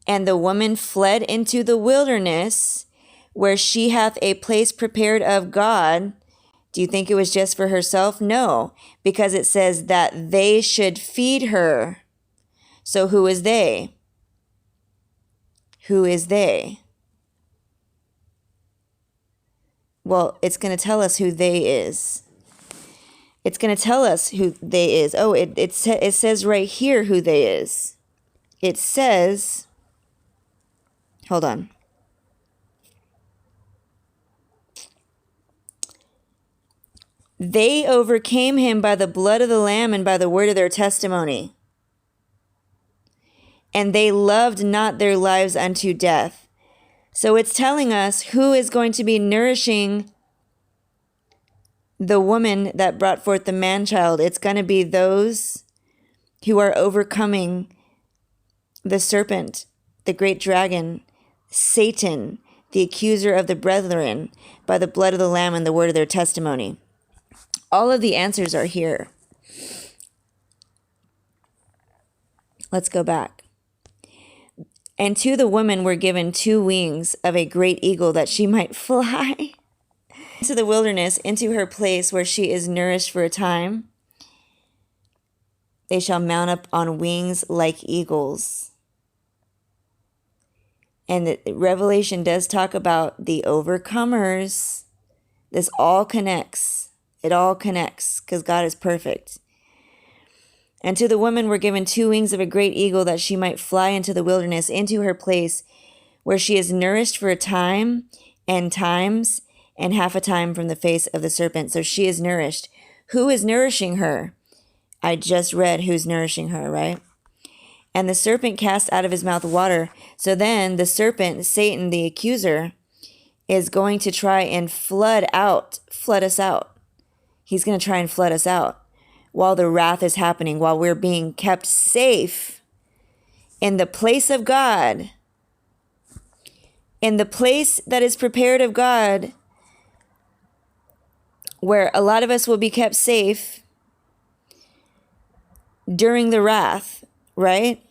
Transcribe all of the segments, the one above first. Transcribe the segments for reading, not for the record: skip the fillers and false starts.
And the woman fled into the wilderness, where she hath a place prepared of God. Do you think it was just for herself? No, because it says that they should feed her. So who is they? Who is they? Well, it's going to tell us who they is. It's going to tell us who they is. Oh, it says right here who they is. It says, hold on. They overcame him by the blood of the Lamb and by the word of their testimony. And they loved not their lives unto death. So it's telling us who is going to be nourishing the woman that brought forth the man-child. It's going to be those who are overcoming the serpent, the great dragon, Satan, the accuser of the brethren, by the blood of the Lamb and the word of their testimony. All of the answers are here. Let's go back. And to the woman were given 2 wings of a great eagle, that she might fly into the wilderness, into her place where she is nourished for a time. They shall mount up on wings like eagles. And the Revelation does talk about the overcomers. This all connects. It all connects because God is perfect. And to the woman were given 2 wings of a great eagle, that she might fly into the wilderness, into her place where she is nourished for a time and times and half a time from the face of the serpent. So she is nourished. Who is nourishing her? I just read who's nourishing her, right? And the serpent cast out of his mouth water. So then the serpent, Satan, the accuser, is going to try and flood us out. He's going to try and flood us out while the wrath is happening, while we're being kept safe in the place of God, in the place that is prepared of God, where a lot of us will be kept safe during the wrath, right?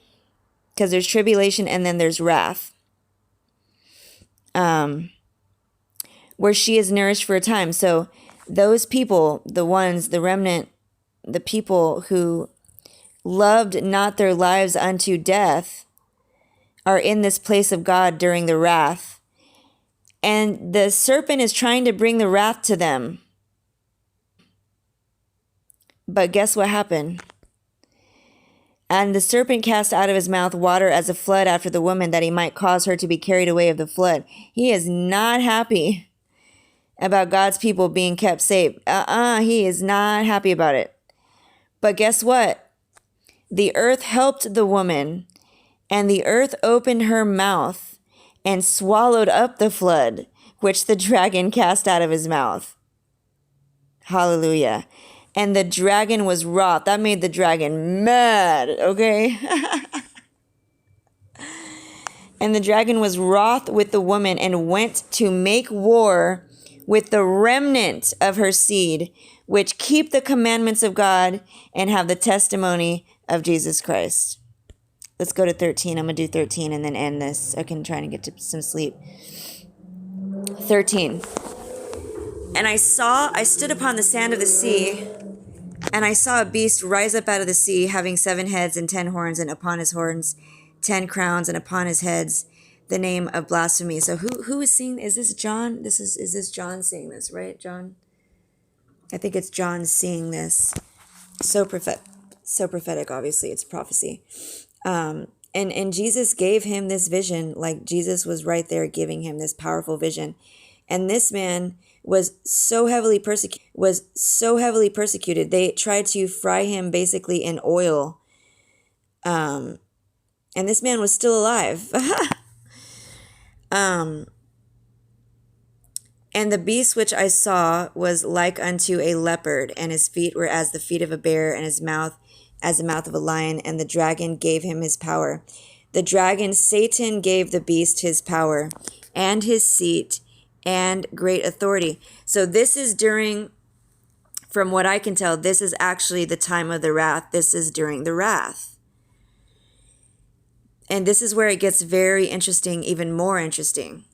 Because there's tribulation and then there's wrath. Where she is nourished for a time. So those people, the ones, the remnant, the people who loved not their lives unto death, are in this place of God during the wrath. And the serpent is trying to bring the wrath to them. But guess what happened? And the serpent cast out of his mouth water as a flood after the woman, that he might cause her to be carried away of the flood. He is not happy about God's people being kept safe. He is not happy about it. But guess what? The earth helped the woman, and the earth opened her mouth and swallowed up the flood, which the dragon cast out of his mouth. Hallelujah. And the dragon was wroth. That made the dragon mad, okay? And the dragon was wroth with the woman, and went to make war with the remnant of her seed, which keep the commandments of God and have the testimony of Jesus Christ. Let's go to 13. I'm going to do 13 and then end this. I can try to get to some sleep. 13. And I stood upon the sand of the sea, and I saw a beast rise up out of the sea, having 7 heads and 10 horns, and upon his horns 10 crowns, and upon his heads the name of blasphemy. So who is singing? Is this John? Is this John singing this, right? John? I think it's John seeing this. So prophetic, obviously. It's prophecy. And Jesus gave him this vision, like Jesus was right there giving him this powerful vision. And this man was so heavily persecuted. They tried to fry him basically in oil. And this man was still alive. And the beast which I saw was like unto a leopard, and his feet were as the feet of a bear, and his mouth as the mouth of a lion, and the dragon gave him his power. The dragon, Satan, gave the beast his power, and his seat, and great authority. So this is during from what I can tell, this is actually the time of the wrath. This is during the wrath. And this is where it gets very interesting, even more interesting.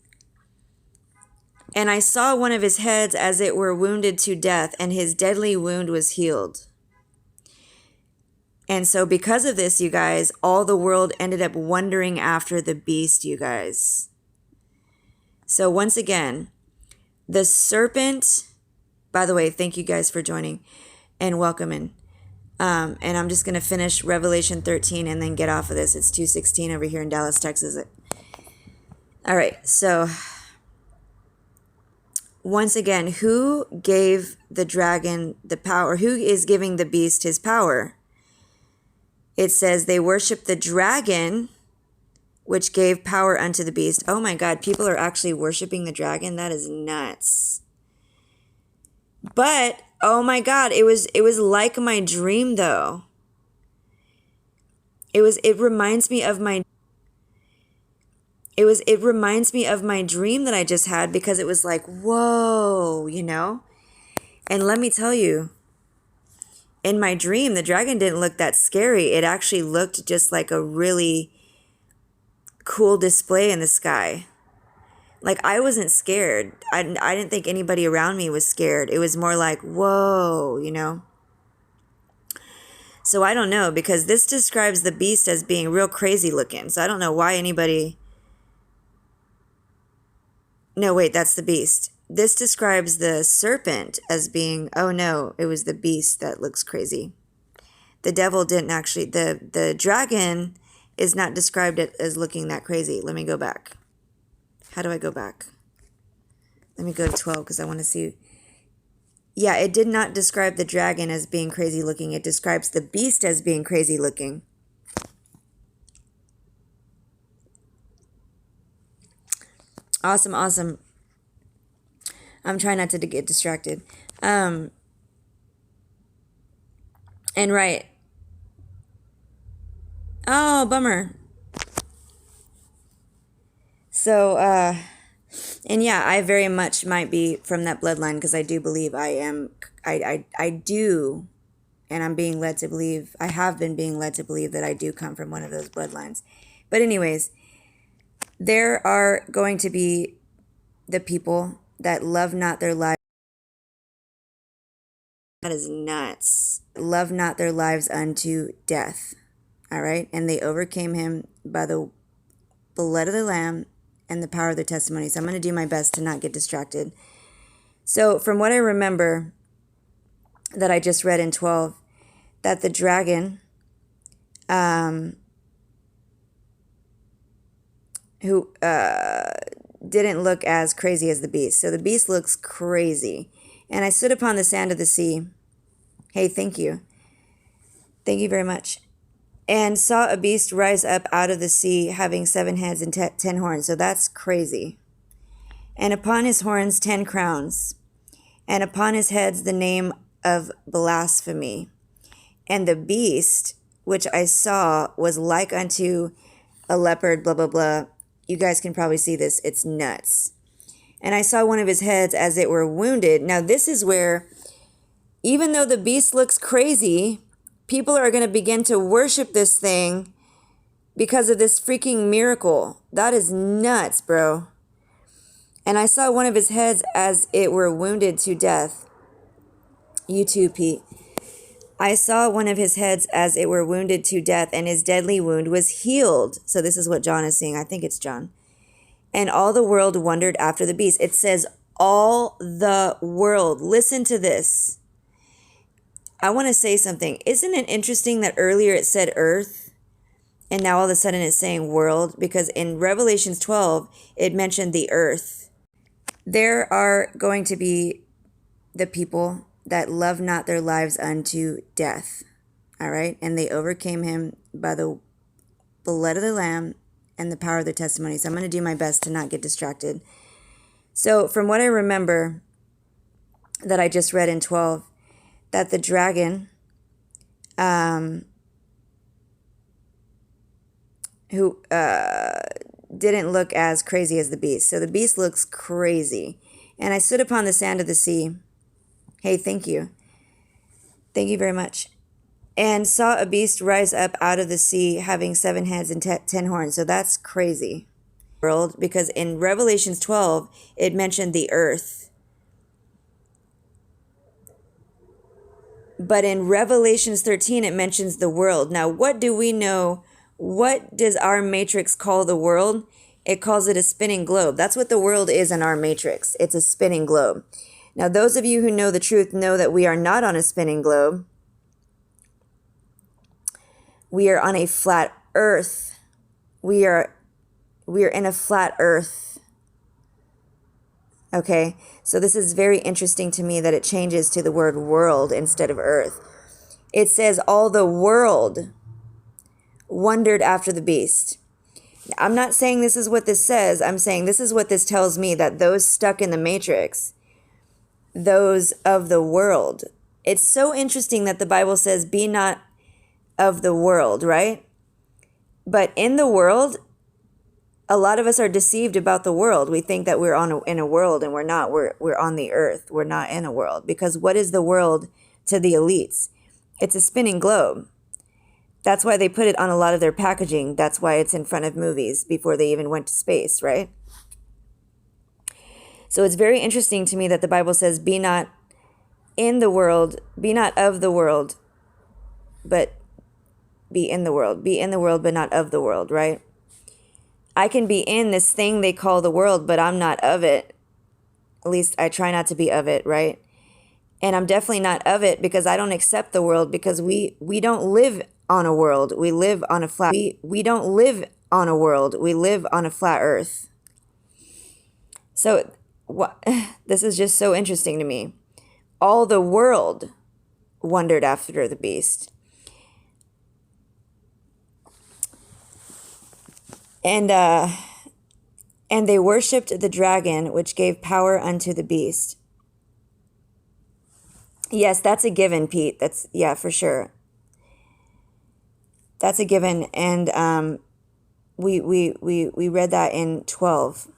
And I saw one of his heads as it were wounded to death, and his deadly wound was healed. And so because of this, you guys, all the world ended up wondering after the beast, you guys. So once again, the serpent, by the way, thank you guys for joining and welcoming. And I'm just going to finish Revelation 13 and then get off of this. It's 2:16 over here in Dallas, Texas. All right. So once again, who gave the dragon the power? Who is giving the beast his power? It says they worship the dragon, which gave power unto the beast. Oh my God, people are actually worshiping the dragon. That is nuts. But oh my God, it was like my dream though. It reminds me of my dream that I just had, because it was like, whoa, you know? And let me tell you, in my dream, the dragon didn't look that scary. It actually looked just like a really cool display in the sky. Like, I wasn't scared. I didn't think anybody around me was scared. It was more like, whoa, you know? So I don't know, because this describes the beast as being real crazy looking. So I don't know why anybody... No, wait, that's the beast. This describes the serpent as being, oh no, it was the beast that looks crazy. The devil didn't actually, the dragon is not described as looking that crazy. Let me go back. How do I go back? Let me go to 12 because I want to see. Yeah, it did not describe the dragon as being crazy looking. It describes the beast as being crazy looking. Awesome, awesome. I'm trying not to get distracted. And right. Oh, bummer. So, and yeah, I very much might be from that bloodline, because I do believe I do, and I'm being led to believe, I have been being led to believe that I do come from one of those bloodlines. But anyways, there are going to be the people that love not their lives. That is nuts. Love not their lives unto death. All right. And they overcame him by the blood of the Lamb and the power of their testimony. So I'm going to do my best to not get distracted. So from what I remember that I just read in 12, that the dragon, who didn't look as crazy as the beast. So the beast looks crazy. And I stood upon the sand of the sea. Hey, thank you. Thank you very much. And saw a beast rise up out of the sea, having 7 heads and 10 horns. So that's crazy. And upon his horns 10 crowns. And upon his heads the name of blasphemy. And the beast which I saw was like unto a leopard, blah, blah, blah. You guys can probably see this. It's nuts. And I saw one of his heads as it were wounded. Now this is where, even though the beast looks crazy, people are going to begin to worship this thing because of this freaking miracle. That is nuts, bro. And I saw one of his heads as it were wounded to death. You too, Pete. I saw one of his heads as it were wounded to death, and his deadly wound was healed. So this is what John is seeing. I think it's John. And all the world wondered after the beast. It says all the world. Listen to this. I want to say something. Isn't it interesting that earlier it said earth, and now all of a sudden it's saying world? Because in Revelations 12, it mentioned the earth. There are going to be the people that love not their lives unto death. All right? And they overcame him by the blood of the Lamb and the power of their testimony. So I'm going to do my best to not get distracted. So from what I remember that I just read in 12, that the dragon, who didn't look as crazy as the beast. So the beast looks crazy. And I stood upon the sand of the sea. Hey, thank you. Thank you very much. And saw a beast rise up out of the sea, having 7 heads and 10 horns. So that's crazy. World, because in Revelations 12, it mentioned the earth. But in Revelations 13, it mentions the world. Now, what do we know? What does our matrix call the world? It calls it a spinning globe. That's what the world is in our matrix. It's a spinning globe. Now, those of you who know the truth know that we are not on a spinning globe. We are on a flat earth. We are in a flat earth. Okay? So this is very interesting to me that it changes to the word world instead of earth. It says all the world wondered after the beast. I'm not saying this is what this says. I'm saying this is what this tells me, that those stuck in the matrix, those of the world. It's so interesting that the Bible says, be not of the world, right? But in the world, a lot of us are deceived about the world. We think that we're in a world, and we're not. We're on the earth. We're not in a world. Because what is the world to the elites? It's a spinning globe. That's why they put it on a lot of their packaging. That's why it's in front of movies before they even went to space, right? So it's very interesting to me that the Bible says, be not in the world, be not of the world, but be in the world. Be in the world, but not of the world, right? I can be in this thing they call the world, but I'm not of it. At least I try not to be of it, right? And I'm definitely not of it because I don't accept the world, because we don't live on a world. We live on a flat. We don't live on a world. We live on a flat earth. So this is just so interesting to me. All the world wondered after the beast. And they worshipped the dragon, which gave power unto the beast. Yes, that's a given, Pete. That's, yeah, for sure. That's a given. And we read that in 12.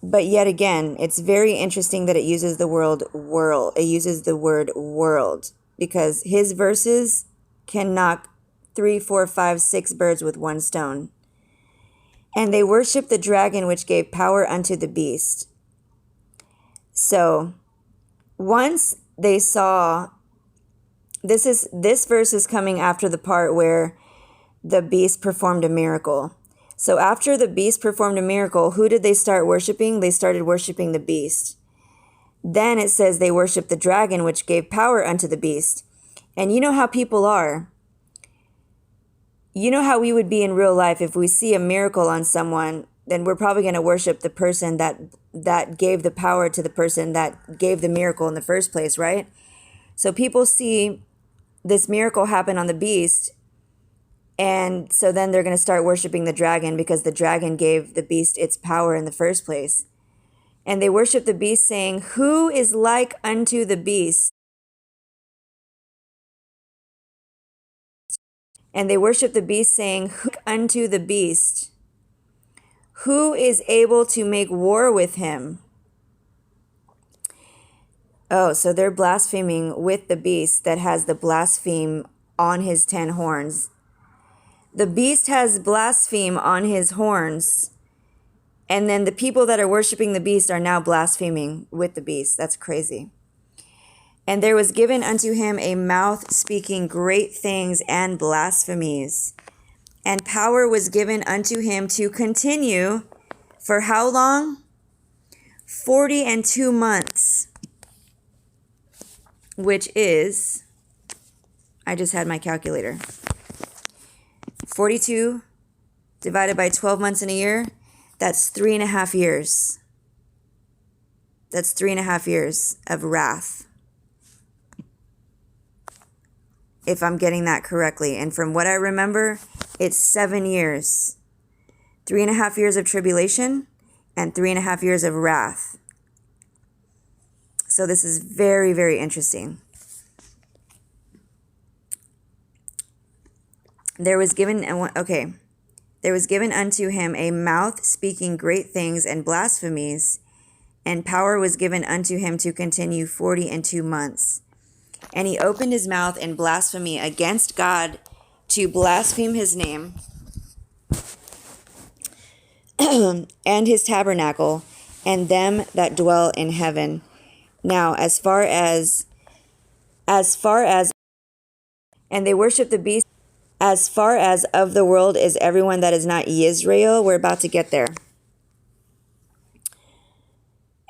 But yet again, it's very interesting that it uses the word world. It uses the word world, because his verses can knock 3, 4, 5, 6 birds with one stone. And they worshiped the dragon, which gave power unto the beast. So once they saw, this verse is coming after the part where the beast performed a miracle. So after the beast performed a miracle, who did they start worshiping? They started worshiping the beast. Then it says they worshiped the dragon, which gave power unto the beast. And you know how people are. You know how we would be in real life. If we see a miracle on someone, then we're probably going to worship the person that gave the power to the person that gave the miracle in the first place, right? So people see this miracle happen on the beast, and so then they're going to start worshiping the dragon, because the dragon gave the beast its power in the first place. And they worship the beast, saying, who is like unto the beast? And they worship the beast, saying, who unto the beast? Who is able to make war with him? Oh, so they're blaspheming with the beast that has the blaspheme on his 10 horns. The beast has blaspheme on his horns. And then the people that are worshiping the beast are now blaspheming with the beast. That's crazy. And there was given unto him a mouth speaking great things and blasphemies. And power was given unto him to continue for how long? 42 months. Which is, I just had my calculator. 42 divided by 12 months in a year, that's 3.5 years. That's 3.5 years of wrath, if I'm getting that correctly. And from what I remember, it's 7 years. 3.5 years of tribulation and 3.5 years of wrath. So this is very, very interesting. There was given unto him a mouth speaking great things and blasphemies, and power was given unto him to continue 42 months. And he opened his mouth in blasphemy against God to blaspheme his name and his tabernacle and them that dwell in heaven. Now, as far as, and they worship the beast, as far as of the world is everyone that is not Israel. We're about to get there.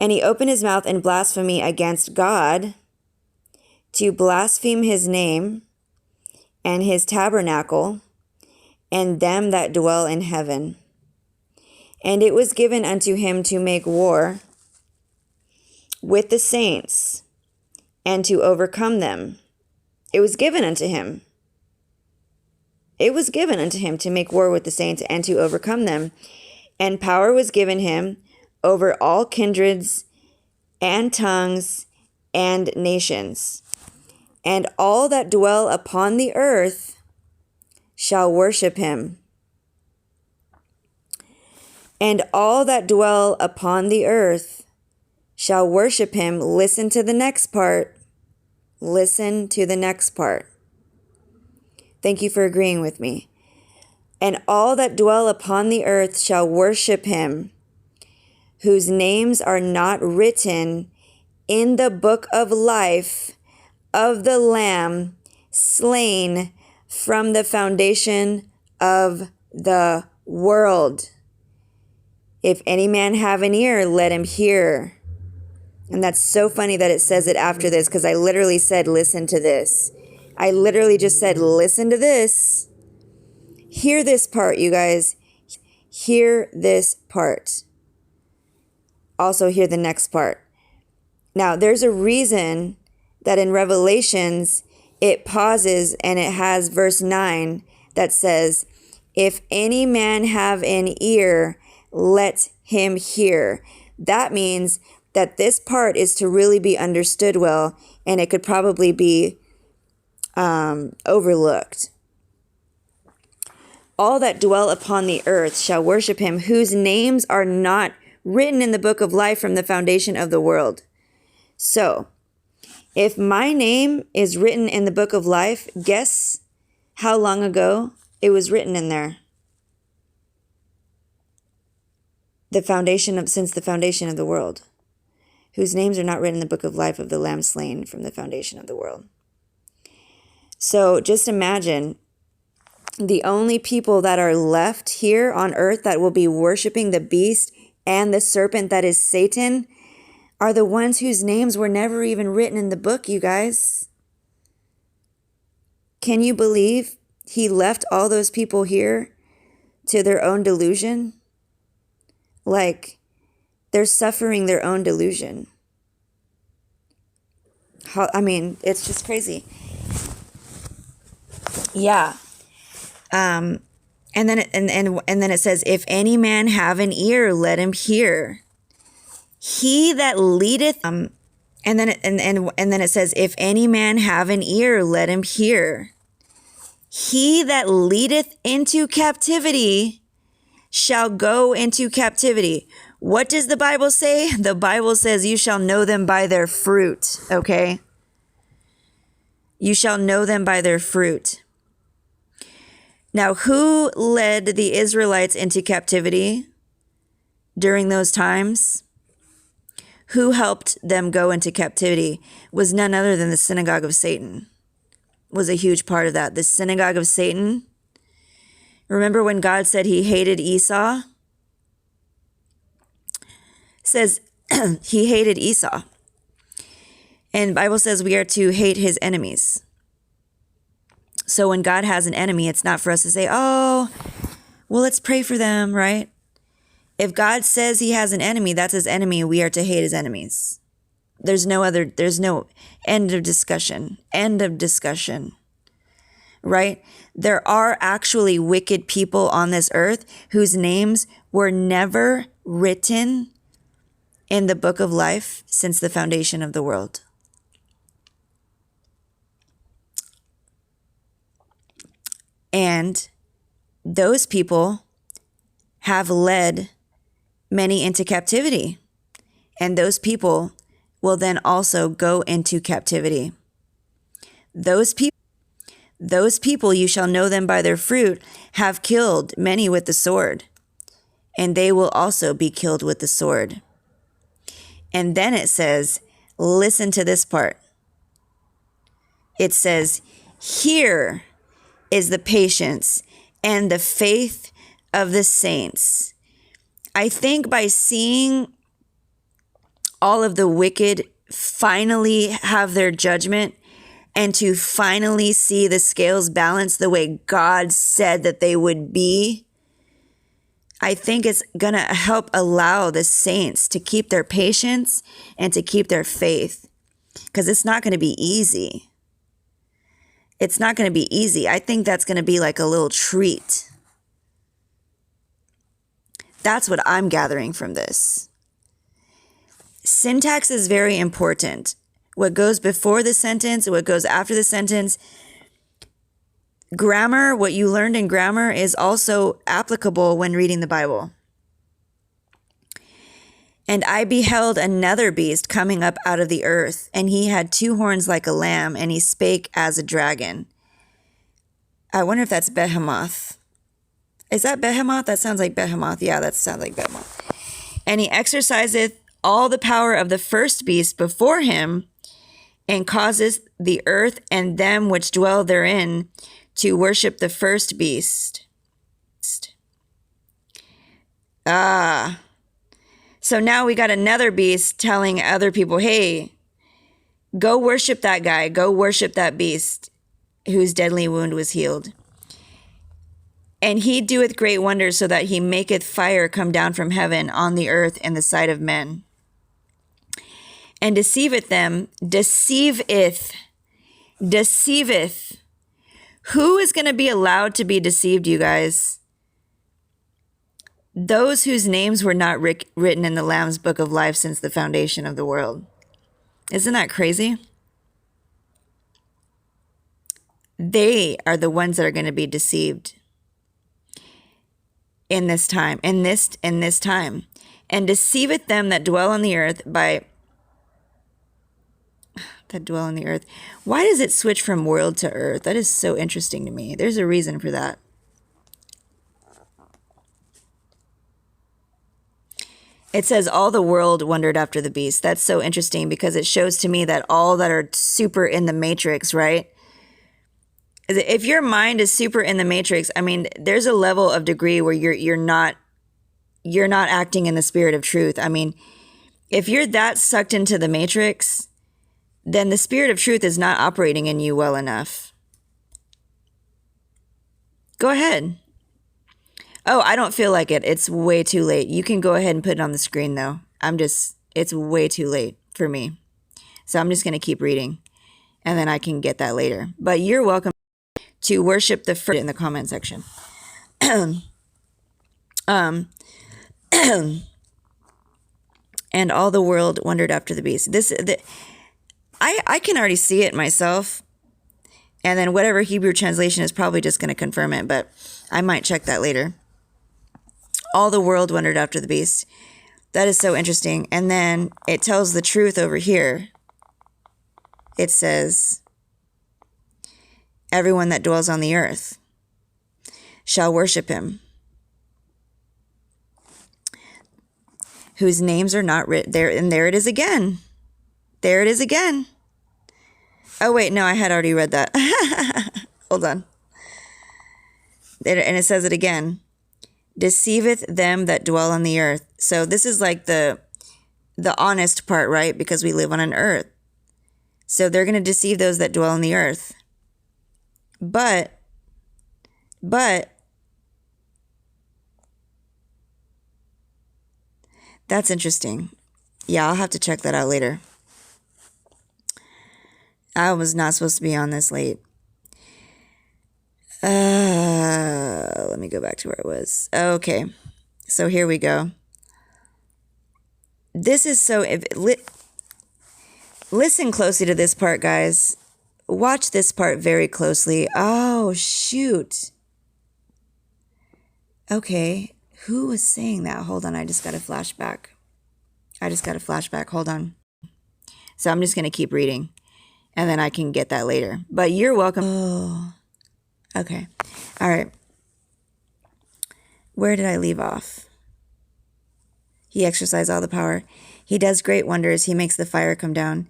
And he opened his mouth in blasphemy against God to blaspheme his name and his tabernacle and them that dwell in heaven. And it was given unto him to make war with the saints and to overcome them. It was given unto him. It was given unto him to make war with the saints and to overcome them. And power was given him over all kindreds and tongues and nations. And all that dwell upon the earth shall worship him. And all that dwell upon the earth shall worship him. Listen to the next part. Listen to the next part. Thank you for agreeing with me. And all that dwell upon the earth shall worship him, whose names are not written in the book of life of the Lamb slain from the foundation of the world. If any man have an ear, let him hear. And that's so funny that it says it after this, because I literally said, listen to this. I literally just said, listen to this. Hear this part, you guys. Hear this part. Also hear the next part. Now, there's a reason that in Revelations, it pauses and it has verse 9 that says, if any man have an ear, let him hear. That means that this part is to really be understood well, and it could probably be overlooked. All that dwell upon the earth shall worship him, whose names are not written in the book of life from the foundation of the world. So, if my name is written in the book of life, guess how long ago it was written in there? Since the foundation of the world, whose names are not written in the book of life of the Lamb slain from the foundation of the world. So just imagine the only people that are left here on earth that will be worshiping the beast and the serpent that is Satan are the ones whose names were never even written in the book, you guys. Can you believe he left all those people here to their own delusion? Like, they're suffering their own delusion. It's just crazy. Yeah. And then it says, if any man have an ear, let him hear. He that leadeth, and then it says, if any man have an ear, let him hear. He that leadeth into captivity shall go into captivity. What does the Bible say? The Bible says you shall know them by their fruit, okay? You shall know them by their fruit. Now, who led the Israelites into captivity during those times? Who helped them go into captivity was none other than the synagogue of Satan. Was a huge part of that. The synagogue of Satan. Remember when God said he hated Esau? Says he hated Esau. And the Bible says we are to hate his enemies. So when God has an enemy, it's not for us to say, oh, well, let's pray for them, right? If God says he has an enemy, that's his enemy. We are to hate his enemies. There's no end of discussion. End of discussion. Right? There are actually wicked people on this earth whose names were never written in the book of life since the foundation of the world. And those people have led many into captivity. And those people will then also go into captivity. Those people, you shall know them by their fruit, have killed many with the sword, and they will also be killed with the sword. And then it says, listen to this part. It says, here is the patience and the faith of the saints. I think by seeing all of the wicked finally have their judgment and to finally see the scales balanced the way God said that they would be, I think it's going to help allow the saints to keep their patience and to keep their faith, because it's not going to be easy. It's not going to be easy. I think that's going to be like a little treat. That's what I'm gathering from this. Syntax is very important. What goes before the sentence, what goes after the sentence. Grammar, what you learned in grammar is also applicable when reading the Bible. And I beheld another beast coming up out of the earth, and he had 2 horns like a lamb, and he spake as a dragon. I wonder if that's Behemoth. Is that Behemoth? That sounds like Behemoth. Yeah, that sounds like Behemoth. And he exerciseth all the power of the first beast before him, and causeth the earth and them which dwell therein to worship the first beast. So now we got another beast telling other people, hey, go worship that guy. Go worship that beast whose deadly wound was healed. And he doeth great wonders, so that he maketh fire come down from heaven on the earth in the sight of men. And deceiveth them, deceiveth. Who is going to be allowed to be deceived, you guys? Those whose names were not written in the Lamb's book of life since the foundation of the world. Isn't that crazy? They are the ones that are going to be deceived in this time, in this time. And deceiveth them that dwell on the earth Why does it switch from world to earth? That is so interesting to me. There's a reason for that. It says all the world wondered after the beast. That's so interesting, because it shows to me that all that are super in the matrix, right? If your mind is super in the matrix, I mean, there's a level of degree where you're not acting in the spirit of truth. I mean, if you're that sucked into the matrix, then the spirit of truth is not operating in you well enough. Go ahead. Oh, I don't feel like it. It's way too late. You can go ahead and put it on the screen, though. It's way too late for me. So I'm just going to keep reading, and then I can get that later. But you're welcome to worship the first in the comment section. And all the world wondered after the beast. I can already see it myself. And then whatever Hebrew translation is probably just going to confirm it, but I might check that later. All the world wondered after the beast. That is so interesting. And then it tells the truth over here. It says, everyone that dwells on the earth shall worship him, whose names are not written there. And there it is again. There it is again. Oh, wait, no, I had already read that. Hold on. And it says it again. Deceiveth them that dwell on the earth. So this is like the honest part, right? Because we live on an earth. So they're going to deceive those that dwell on the earth. But that's interesting. Yeah, I'll have to check that out later. I was not supposed to be on this late. Let me go back to where it was. Okay. So here we go. This is so... listen closely to this part, guys. Watch this part very closely. Oh, shoot. Okay. Who was saying that? Hold on. I just got a flashback. Hold on. So I'm just going to keep reading. and then I can get that later. But you're welcome. Oh, okay. All right. Where did I leave off? He exercised all the power. He does great wonders. He makes the fire come down.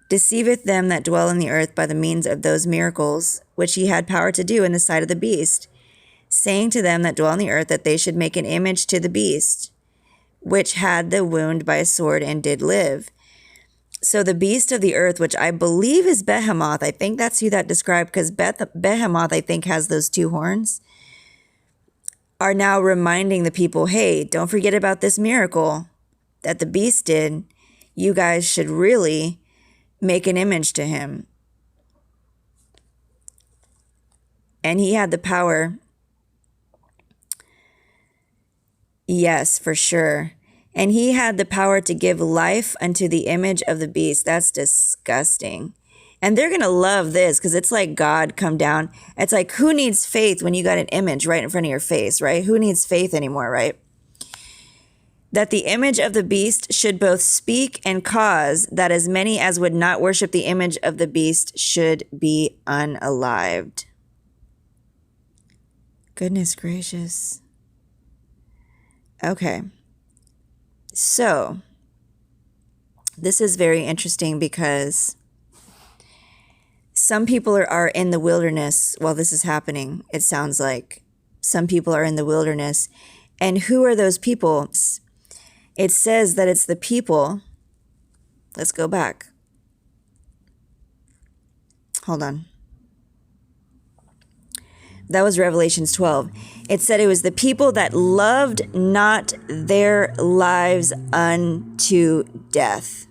Deceiveth them that dwell in the earth by the means of those miracles, which he had power to do in the sight of the beast, saying to them that dwell in the earth that they should make an image to the beast, which had the wound by a sword and did live. So the beast of the earth, which I believe is Behemoth, I think that's who that described, because Behemoth, I think, has those 2 horns, are now reminding the people, hey, don't forget about this miracle that the beast did. You guys should really make an image to him. And he had the power. Yes, for sure. And he had the power to give life unto the image of the beast. That's disgusting. And they're going to love this because it's like God come down. It's like, who needs faith when you got an image right in front of your face, right? Who needs faith anymore, right? That the image of the beast should both speak and cause that as many as would not worship the image of the beast should be unalived. Goodness gracious. Okay. So, this is very interesting because some people are in the wilderness while this is happening. It sounds like some people are in the wilderness. And who are those people? It says that it's the people. Let's go back. Hold on. That was Revelations 12. It said it was the people that loved not their lives unto death.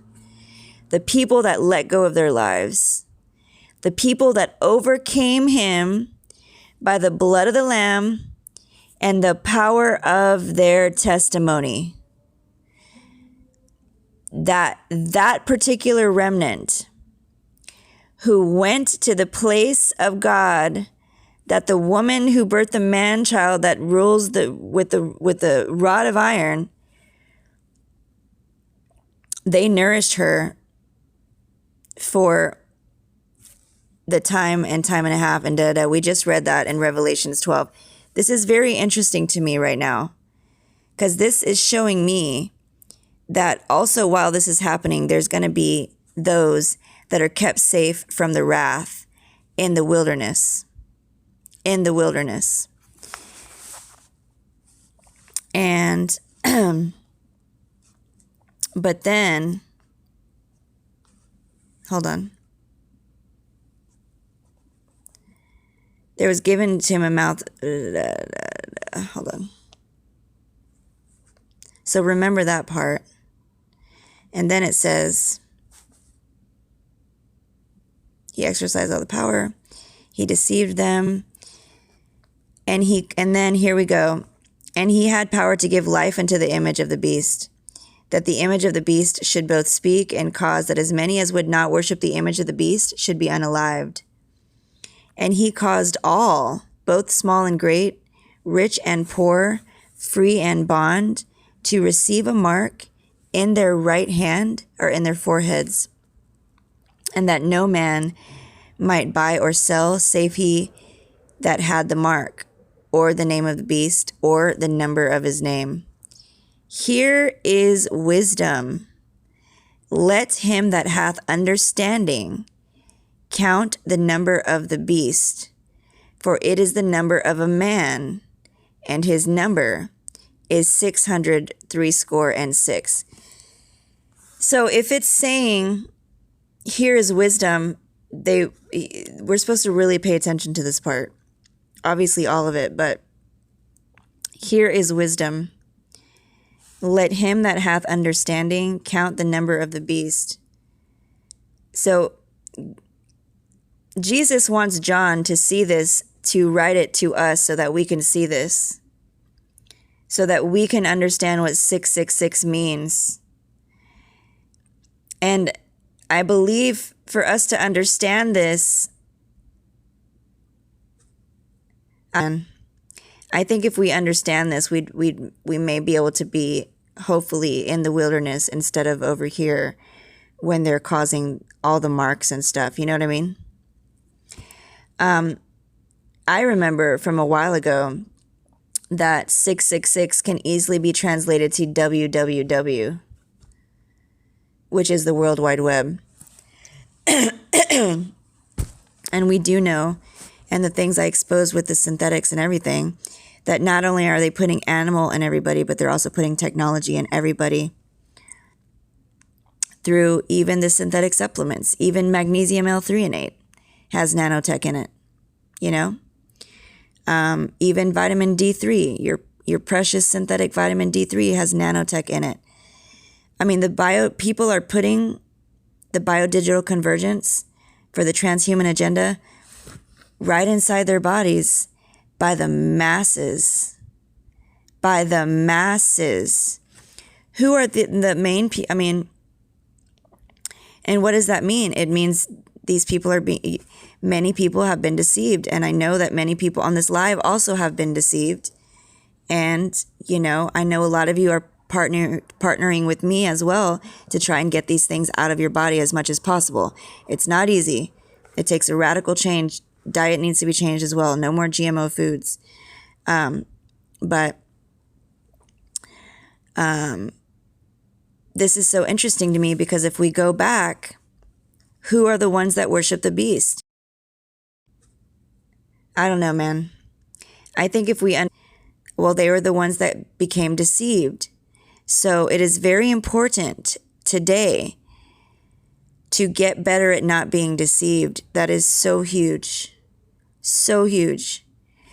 The people that let go of their lives. The people that overcame him by the blood of the Lamb and the power of their testimony. That particular remnant who went to the place of God, that the woman who birthed the man child that rules with the rod of iron, they nourished her for the time and a half, and we just read that in Revelations 12. This is very interesting to me right now because this is showing me that also while this is happening, there's going to be those that are kept safe from the wrath in the wilderness. In the wilderness. And, but then, hold on. There was given to him a mouth, hold on. So remember that part. And then it says, he exercised all the power. He deceived them. And then here we go. And he had power to give life unto the image of the beast, that the image of the beast should both speak and cause that as many as would not worship the image of the beast should be unalived. And he caused all, both small and great, rich and poor, free and bond, to receive a mark in their right hand or in their foreheads, and that no man might buy or sell save he that had the mark, or the name of the beast, or the number of his name. Here is wisdom. Let him that hath understanding count the number of the beast, for it is the number of a man, and his number is 666. So if it's saying, here is wisdom, we're supposed to really pay attention to this part. Obviously all of it, but here is wisdom. Let him that hath understanding count the number of the beast. So Jesus wants John to see this, to write it to us so that we can see this, so that we can understand what 666 means. And I believe for us to understand this, and I think if we understand this, we may be able to be hopefully in the wilderness instead of over here when they're causing all the marks and stuff. You know what I mean? I remember from a while ago that 666 can easily be translated to www, which is the World Wide Web. And we do know, and the things I exposed with the synthetics and everything, that not only are they putting animal in everybody, but they're also putting technology in everybody through even the synthetic supplements. Even magnesium L-threonate has nanotech in it, you know? Even vitamin D3, your precious synthetic vitamin D3 has nanotech in it. I mean, people are putting the biodigital convergence for the transhuman agenda right inside their bodies by the masses. By the masses. Who are the main people? I mean, and what does that mean? It means these people many people have been deceived. And I know that many people on this live also have been deceived. And, you know, I know a lot of you are partnering with me as well to try and get these things out of your body as much as possible. It's not easy. It takes a radical change. Diet needs to be changed as well. No more GMO foods. But this is so interesting to me because if we go back, who are the ones that worship the beast? I don't know, man. I think if we, they were the ones that became deceived. So it is very important today to get better at not being deceived. That is so huge. So huge.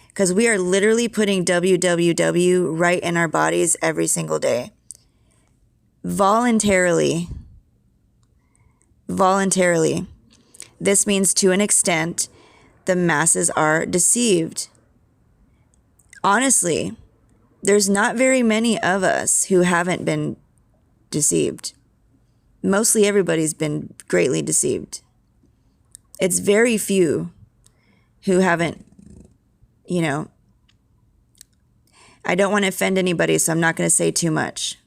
Because we are literally putting www right in our bodies every single day. Voluntarily. This means to an extent, the masses are deceived. Honestly, there's not very many of us who haven't been deceived. Mostly everybody's been greatly deceived. It's very few who haven't, you know. I don't want to offend anybody, so I'm not going to say too much.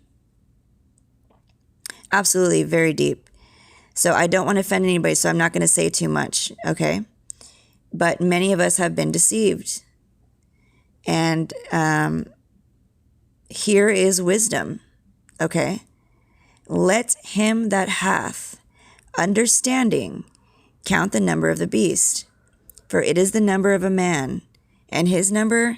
Absolutely, very deep. So I don't want to offend anybody, so I'm not going to say too much, okay? But many of us have been deceived. And here is wisdom, okay? Let him that hath understanding count the number of the beast, for it is the number of a man, and his number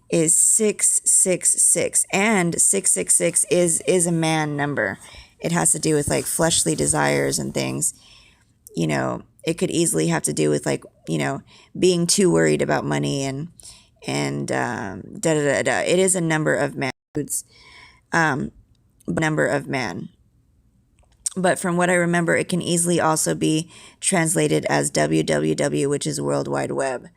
is 666. And 666 is a man number. It has to do with like fleshly desires and things. You know, it could easily have to do with like, you know, being too worried about money and It is a number of man. Number of man. But from what I remember, it can easily also be translated as www, which is World Wide Web.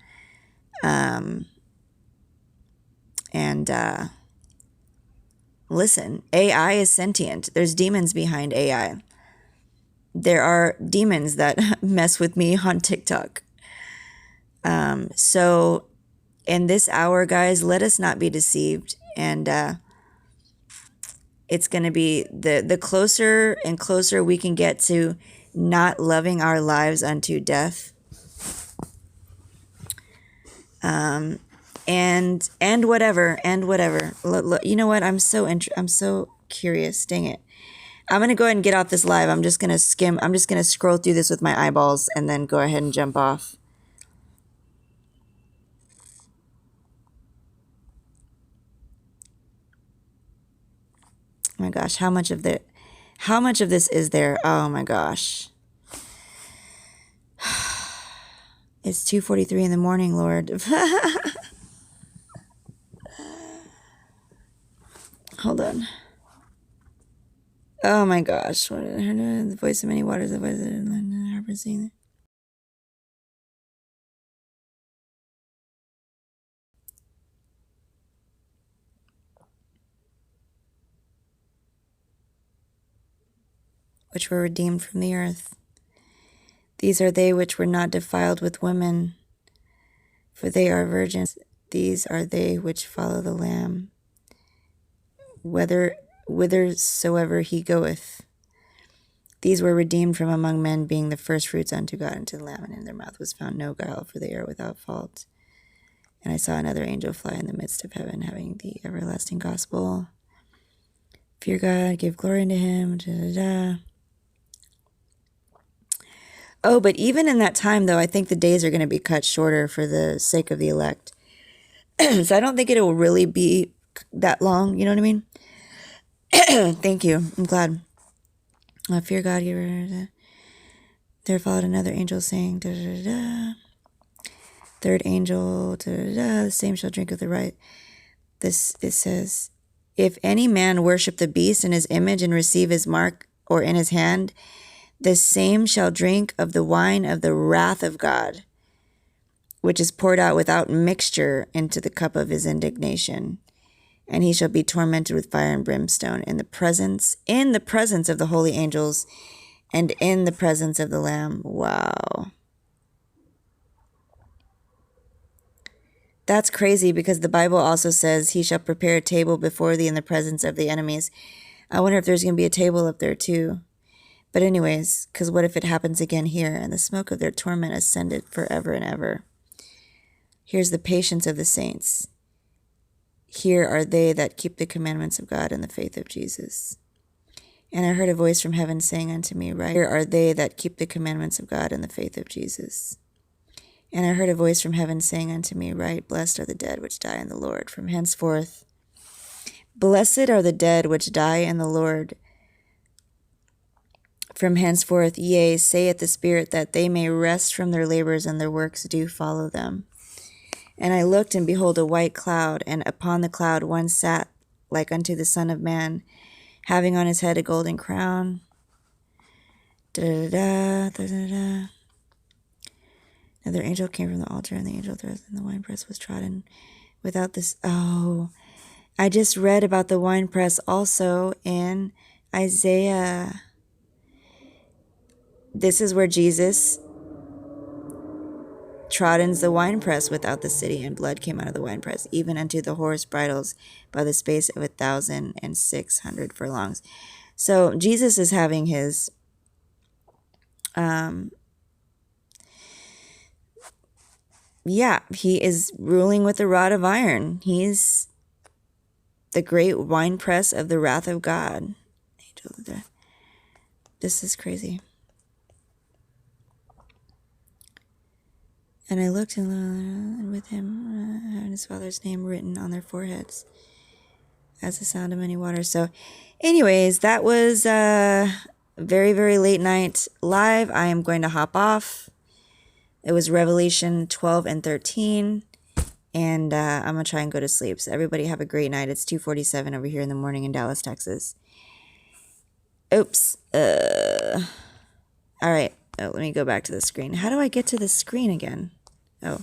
Listen, AI is sentient. There's demons behind AI. There are demons that mess with me on TikTok. So in this hour, guys, let us not be deceived. And it's going to be the closer and closer we can get to not loving our lives unto death. And whatever. You know what? I'm so curious. Dang it. I'm going to go ahead and get off this live. I'm just going to scroll through this with my eyeballs and then go ahead and jump off. Oh my gosh, how much of this is there? Oh my gosh. It's 2:43 in the morning, Lord. Hold on. Oh my gosh. What the voice of many waters, the voice of the harbor sea. Which were redeemed from the earth. These are they which were not defiled with women, for they are virgins. These are they which follow the Lamb, whithersoever he goeth. These were redeemed from among men, being the first fruits unto God and to the Lamb, and in their mouth was found no guile, for they are without fault. And I saw another angel fly in the midst of heaven, having the everlasting gospel. Fear God, give glory unto him. Da, da, da. Oh, but even in that time, though, I think the days are going to be cut shorter for the sake of the elect. So I don't think it will really be that long. You know what I mean? Thank you. I'm glad. Fear God, give her. There followed another angel saying, da, da, da, da. Third angel, da, da, da, the same shall drink of the right. This, it says, if any man worship the beast in his image and receive his mark or in his hand, the same shall drink of the wine of the wrath of God, which is poured out without mixture into the cup of his indignation. And he shall be tormented with fire and brimstone in the presence of the holy angels and in the presence of the Lamb. Wow. That's crazy, because the Bible also says he shall prepare a table before thee in the presence of the enemies. I wonder if there's going to be a table up there too. But anyways, because what if it happens again here, and the smoke of their torment ascended forever and ever? Here's the patience of the saints. Here are they that keep the commandments of God and the faith of Jesus. And I heard a voice from heaven saying unto me, right, here are they that keep the commandments of God and the faith of Jesus. And I heard a voice from heaven saying unto me, right, blessed are the dead which die in the Lord from henceforth. Blessed are the dead which die in the Lord from henceforth. Yea, saith the Spirit, that they may rest from their labors, and their works do follow them. And I looked, and behold, a white cloud, and upon the cloud one sat like unto the Son of Man, having on his head a golden crown. Da-da-da, da-da-da. Another angel came from the altar, and the angel thrust in the winepress was trodden without this. Oh, I just read about the winepress also in Isaiah. This is where Jesus troddens the winepress without the city, and blood came out of the winepress, even unto the horse bridles, by the space of 1,600 furlongs. So Jesus is having his he is ruling with a rod of iron. He's the great winepress of the wrath of God. This is crazy. And I looked, and with him having his father's name written on their foreheads as the sound of many waters. So anyways, that was very, very late night live. I am going to hop off. It was Revelation 12 and 13. And I'm going to try and go to sleep. So everybody have a great night. It's 2:47 over here in the morning in Dallas, Texas. Oops. All right. Oh, let me go back to the screen. How do I get to the screen again? Oh.